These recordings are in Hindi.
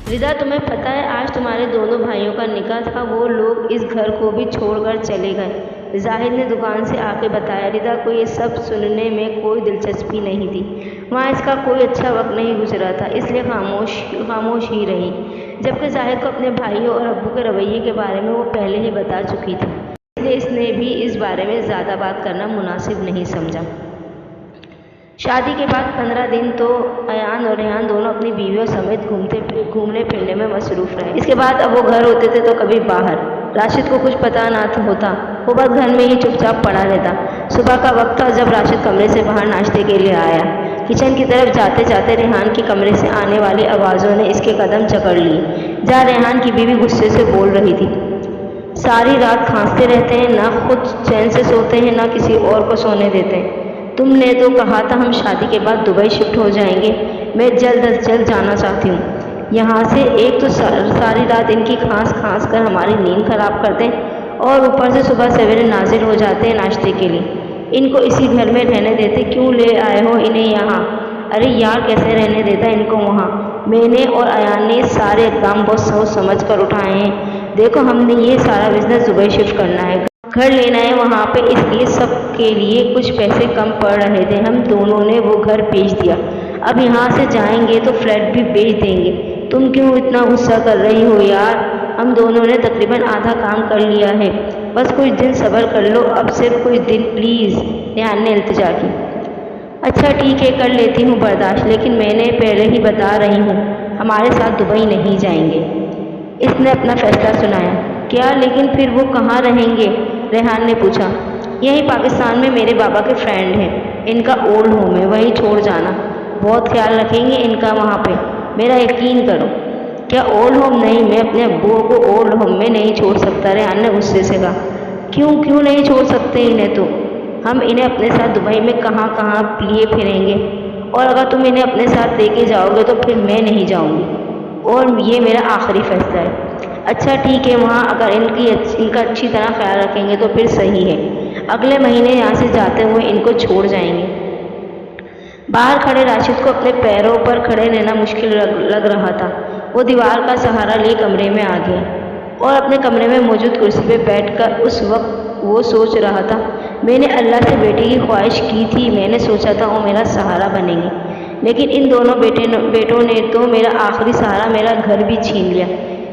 रिदा, तुम्हें पता है आज तुम्हारे दोनों भाइयों का निकाह था। वो लोग इस घर को भी छोड़कर चले गए। जाहिद ने दुकान से आके बताया। रिदा को ये सब सुनने में कोई दिलचस्पी नहीं थी। वहाँ इसका कोई अच्छा वक्त नहीं गुजरा था, इसलिए खामोश ही रही। जबकि जाहिद को अपने भाइयों और अब्बू के रवैये के बारे में वो पहले ही बता चुकी थी, इसलिए इसने भी इस बारे में ज़्यादा बात करना मुनासिब नहीं समझा। शादी के बाद 15 दिन तो अयान और रेहान दोनों अपनी बीवियों समेत घूमने फिरने में मसरूफ़ रहे। इसके बाद अब वो घर होते थे तो कभी बाहर। राशिद को कुछ पता ना होता, वो बस घर में ही चुपचाप पड़ा रहता। सुबह का वक्त था जब राशिद कमरे से बाहर नाश्ते के लिए आया। किचन की तरफ जाते जाते रेहान के कमरे से आने वाली आवाज़ों ने इसके कदम जकड़ लिए। जहाँ रेहान की बीवी गुस्से से बोल रही थी, सारी रात खांसते रहते हैं, ना खुद चैन से सोते हैं ना किसी और को सोने देते हैं। तुमने तो कहा था हम शादी के बाद दुबई शिफ्ट हो जाएंगे। मैं जल्द अज जल्द जाना चाहती हूँ यहाँ से। एक तो सारी रात इनकी खांस कर हमारी नींद खराब करते हैं और ऊपर से सुबह सवेरे नाजिल हो जाते हैं नाश्ते के लिए। इनको इसी घर में रहने देते, क्यों ले आए हो इन्हें यहाँ? अरे यार, कैसे रहने देता इनको वहाँ? मैंने और अयान ने सारे इक़दाम बहुत सोच समझ कर उठाए हैं। देखो, हमने ये सारा बिजनेस दुबई शिफ्ट करना है, घर लेना है वहाँ पे, इसलिए सब के लिए कुछ पैसे कम पड़ रहे थे। हम दोनों ने वो घर बेच दिया। अब यहाँ से जाएंगे तो फ्लैट भी बेच देंगे। तुम क्यों इतना गुस्सा कर रही हो यार? हम दोनों ने तकरीबन आधा काम कर लिया है, बस कुछ दिन सब्र कर लो, अब सिर्फ कुछ दिन प्लीज़, रेहान ने इल्तिजा की। अच्छा ठीक है, कर लेती हूँ बर्दाश्त, लेकिन मैंने पहले ही बता रही हूँ हमारे साथ दुबई नहीं जाएंगे। इसने अपना फैसला सुनाया। क्या? लेकिन फिर वो कहाँ रहेंगे? रेहान ने पूछा। यही पाकिस्तान में मेरे बाबा के फ्रेंड हैं, इनका ओल्ड होम है, वहीं छोड़ जाना। बहुत ख्याल रखेंगे इनका वहाँ पे, मेरा यकीन करो। क्या ओल्ड होम? नहीं, मैं अपने अब्बू को ओल्ड होम में नहीं छोड़ सकता, रेहान ने गुस्से से कहा। क्यों नहीं छोड़ सकते इन्हें? तो हम इन्हें अपने साथ दुबई में कहाँ कहाँ लिए फिरेंगे, और अगर तुम इन्हें अपने साथ लेके जाओगे तो फिर मैं नहीं जाऊँगी, और ये मेरा आखिरी फैसला है। अच्छा ठीक है, वहाँ अगर इनका अच्छी तरह ख्याल रखेंगे तो फिर सही है। अगले महीने यहाँ से जाते हुए इनको छोड़ जाएंगे। बाहर खड़े राशिद को अपने पैरों पर खड़े रहना मुश्किल लग रहा था। वो दीवार का सहारा लिए कमरे में आ गया और अपने कमरे में मौजूद कुर्सी पर बैठकर उस वक्त वो सोच रहा था, मैंने अल्लाह से बेटे की ख्वाहिश की थी, मैंने सोचा था वो मेरा सहारा बनेंगे, लेकिन इन दोनों बेटों ने तो मेरा आखिरी सहारा, मेरा घर भी छीन लिया।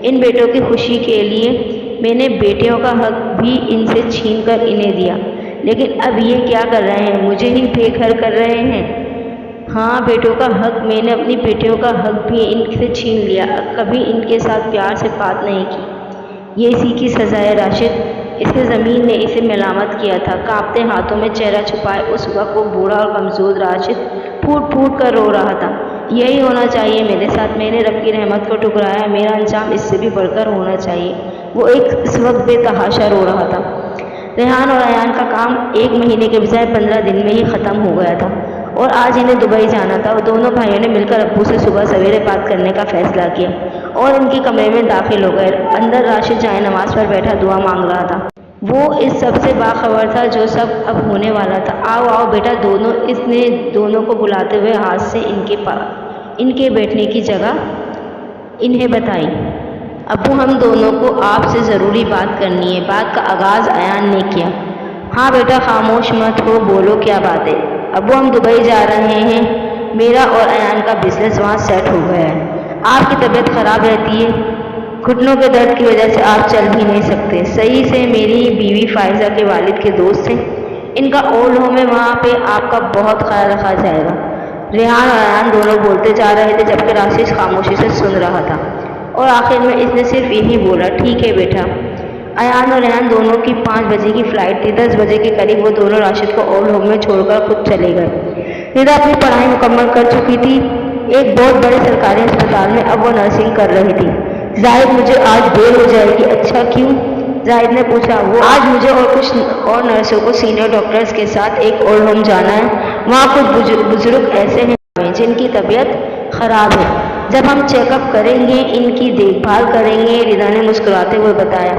इन बेटों की खुशी के लिए मैंने बेटियों का हक भी इनसे छीन कर इन्हें दिया, लेकिन अब ये क्या कर रहे हैं? मुझे ही बेघर कर रहे हैं। हाँ, बेटों का हक, मैंने अपनी बेटियों का हक भी इनसे छीन लिया, कभी इनके साथ प्यार से बात नहीं की। ये इसी की सज़ा है राशिद। इससे ज़मीन ने इसे मलामत किया था। कांपते हाथों में चेहरा छुपाए उस वक्त वो बूढ़ा और कमज़ोर राशिद फूट फूट कर रो रहा था। यही होना चाहिए मेरे साथ, मैंने रब की रहमत को ठुकराया, मेरा अंजाम इससे भी बढ़कर होना चाहिए। वो इस वक्त बेतहाशा रो रहा था। रेहान और अयान का काम 1 महीने के बजाय 15 दिन में ही ख़त्म हो गया था और आज इन्हें दुबई जाना था। और दोनों भाइयों ने मिलकर अब्बू से सुबह सवेरे बात करने का फ़ैसला किया और इनके कमरे में दाखिल हो गए। अंदर राशिद जाए नमाज पर बैठा दुआ मांग रहा था। वो इस सब से बाखबर था जो सब अब होने वाला था। आओ आओ बेटा दोनों, इसने दोनों को बुलाते हुए हाथ से इनके बैठने की जगह इन्हें बताई। अब्बू, हम दोनों को आपसे ज़रूरी बात करनी है। बात का आगाज़ अयान ने किया। हाँ बेटा, खामोश मत हो, बोलो क्या बात है? अब्बू, हम दुबई जा रहे हैं, मेरा और अयान का बिजनेस वहाँ सेट हो गया है। आपकी तबीयत ख़राब रहती है, घुटनों के दर्द की वजह से आप चल भी नहीं सकते। सही से मेरी बीवी फायजा के वालिद के दोस्त हैं, इनका ओल्ड होम है, वहाँ पे आपका बहुत ख्याल रखा जाएगा। रेहान और अयान दोनों बोलते जा रहे थे जबकि राशिद खामोशी से सुन रहा था और आखिर में इसने सिर्फ यही बोला, ठीक है बेटा। अयान और रेहान दोनों की 5 बजे की फ़्लाइट थी। 10 बजे के करीब वो दोनों राशिद को ओल्ड होम में छोड़कर खुद चले गए। रिदा अपनी पढ़ाई मुकम्मल कर चुकी थी एक बहुत बड़े सरकारी अस्पताल में, अब वो नर्सिंग कर रही थी। जाहिद, मुझे आज देर हो जाएगी। अच्छा क्यों? जाहिद ने पूछा। वो आज मुझे और कुछ और नर्सों को सीनियर डॉक्टर्स के साथ एक ओल्ड होम जाना है। वहाँ कुछ बुजुर्ग ऐसे हैं जिनकी तबीयत ख़राब है, जब हम चेकअप करेंगे इनकी देखभाल करेंगे, रिदा ने मुस्कुराते हुए बताया।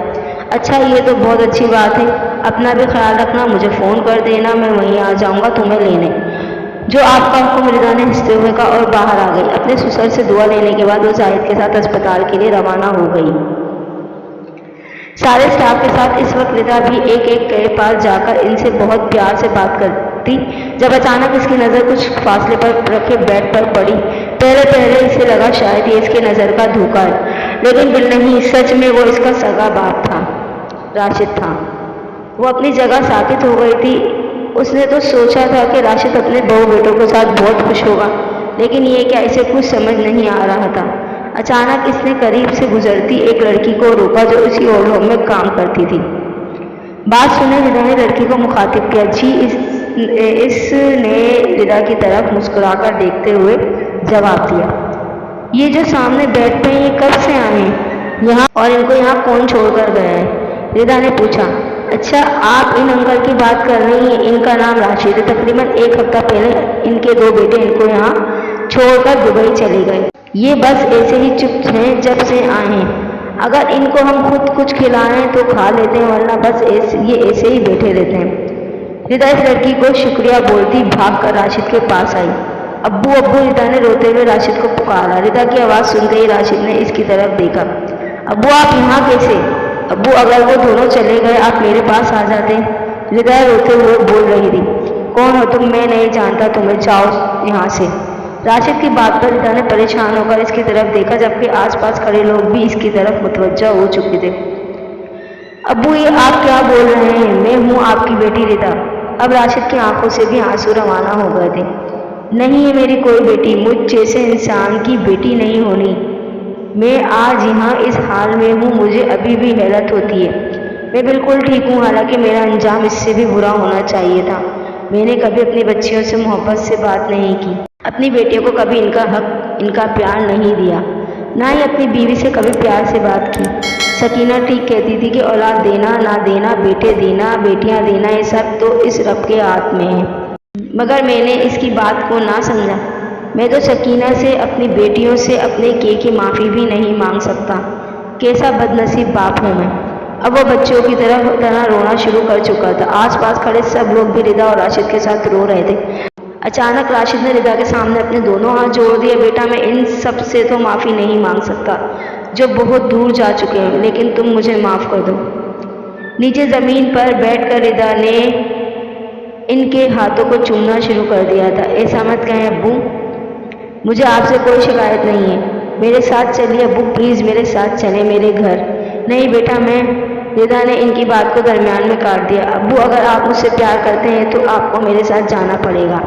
अच्छा, ये तो बहुत अच्छी बात है। अपना भी ख्याल रखना, मुझे फ़ोन कर देना, मैं वहीं आ जाऊँगा तुम्हें लेने। जो आपका हुक्म, रिदा ने हंसते हुए कहा और बाहर आ गई। अपने ससुर से दुआ लेने के बाद वो जाहिद के साथ अस्पताल के लिए रवाना हो गई। सारे स्टाफ के साथ इस वक्त रिदा भी एक एक के पास जाकर इनसे बहुत प्यार से बात करती, जब अचानक इसकी नज़र कुछ फासले पर रखे बेड पर पड़ी। पहले पहले इसे लगा शायद ये इसके नज़र का धोखा है, लेकिन बिल नहीं, सच में वो इसका सगा बाप था, राशिद था। वो अपनी जगह साबित हो गई थी। उसने तो सोचा था कि राशिद अपने बहू बेटों के साथ बहुत खुश होगा, लेकिन ये क्या, इसे कुछ समझ नहीं आ रहा था। अचानक इसने करीब से गुजरती एक लड़की को रोका जो उसी ओल्ड होम में काम करती थी। बात सुने रिदा ने लड़की को मुखातिब किया। जी, इसने रिदा की तरफ मुस्कुराकर देखते हुए जवाब दिया, ये जो सामने बेड पे ये कब से आए हैं यहाँ, और इनको यहाँ कौन छोड़कर गया है? रिदा ने पूछा। अच्छा, आप इन अंकल की बात कर रही हैं, इनका नाम राशिद है। तकरीबन एक हफ्ता पहले इनके दो बेटे इनको यहाँ छोड़कर दुबई चले गए। ये बस ऐसे ही चुप हैं जब से आए हैं। अगर इनको हम खुद कुछ खिलाएं तो खा लेते हैं, वरना बस ये ऐसे ही बैठे रहते हैं। रिदा इस लड़की को शुक्रिया बोलती भागकर राशिद के पास आई। अब्बू अब्बू, रिदा ने रोते हुए राशिद को पुकारा। रिदा की आवाज़ सुनते ही राशिद ने इसकी तरफ देखा। अब्बू, आप यहाँ कैसे? अब्बू, अगर वो दोनों चले गए आप मेरे पास आ जाते। रिदा रोते हुए बोल रही थी। कौन हो तुम? मैं नहीं जानता तुम्हें, जाओ यहाँ से। राशिद की बात पर रिदा ने परेशान होकर इसकी तरफ देखा, जबकि आसपास खड़े लोग भी इसकी तरफ मुतवज्जा हो चुके थे। अब्बू, ये आप क्या बोल रहे हैं? मैं हूँ आपकी बेटी रिदा। अब राशिद की आंखों से भी आंसू रवाना हो गए थे। नहीं है मेरी कोई बेटी, मुझ जैसे इंसान की बेटी नहीं होनी। मैं आज यहाँ इस हाल में हूँ, मुझे अभी भी हैरत होती है। मैं बिल्कुल ठीक हूँ, हालांकि मेरा अंजाम इससे भी बुरा होना चाहिए था। मैंने कभी अपनी बच्चियों से मोहब्बत से बात नहीं की, अपनी बेटियों को कभी इनका हक, इनका प्यार नहीं दिया, ना ही अपनी बीवी से कभी प्यार से बात की। सकीना ठीक कहती थी कि औलाद देना ना देना, बेटे देना बेटियाँ देना, ये सब तो इस रब के हाथ में है। मगर मैंने इसकी बात को ना समझा। मैं तो सकीना से, अपनी बेटियों से अपने की माफ़ी भी नहीं मांग सकता। कैसा बदनसीब बाप हूँ मैं। अब वो बच्चों की तरह रोना शुरू कर चुका था। आसपास खड़े सब लोग भी रिदा और राशिद के साथ रो रहे थे। अचानक राशिद ने रिदा के सामने अपने दोनों हाथ जोड़ दिए। बेटा, मैं इन सब से तो माफ़ी नहीं मांग सकता जो बहुत दूर जा चुके हैं, लेकिन तुम मुझे माफ़ कर दो। नीचे ज़मीन पर बैठकर रिदा ने इनके हाथों को चूमना शुरू कर दिया था। ऐसा मत कहें अब्बू, मुझे आपसे कोई शिकायत नहीं है। मेरे साथ चलिए अब्बू, प्लीज़ मेरे साथ चलें मेरे घर। नहीं बेटा, मैं। रिदा ने इनकी बात को दरमियान में काट दिया। अब्बू, अगर आप मुझसे प्यार करते हैं तो आपको मेरे साथ जाना पड़ेगा।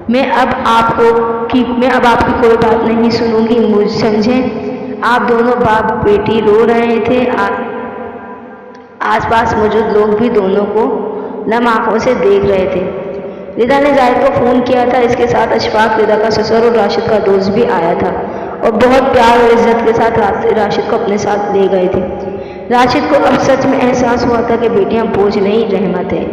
मैं अब आपकी कोई बात नहीं सुनूंगी, मुझ समझें। आप दोनों बाप बेटी रो रहे थे। आसपास मौजूद लोग भी दोनों को नम आंखों से देख रहे थे। रिदा ने जाहिद को फ़ोन किया था। इसके साथ अशफाक, रिदा का ससुर और राशिद का दोस्त भी आया था और बहुत प्यार और इज्जत के साथ राशिद को अपने साथ ले गए थे। राशिद को अब सच में एहसास हुआ था कि बेटियां बोझ नहीं, रहमत है।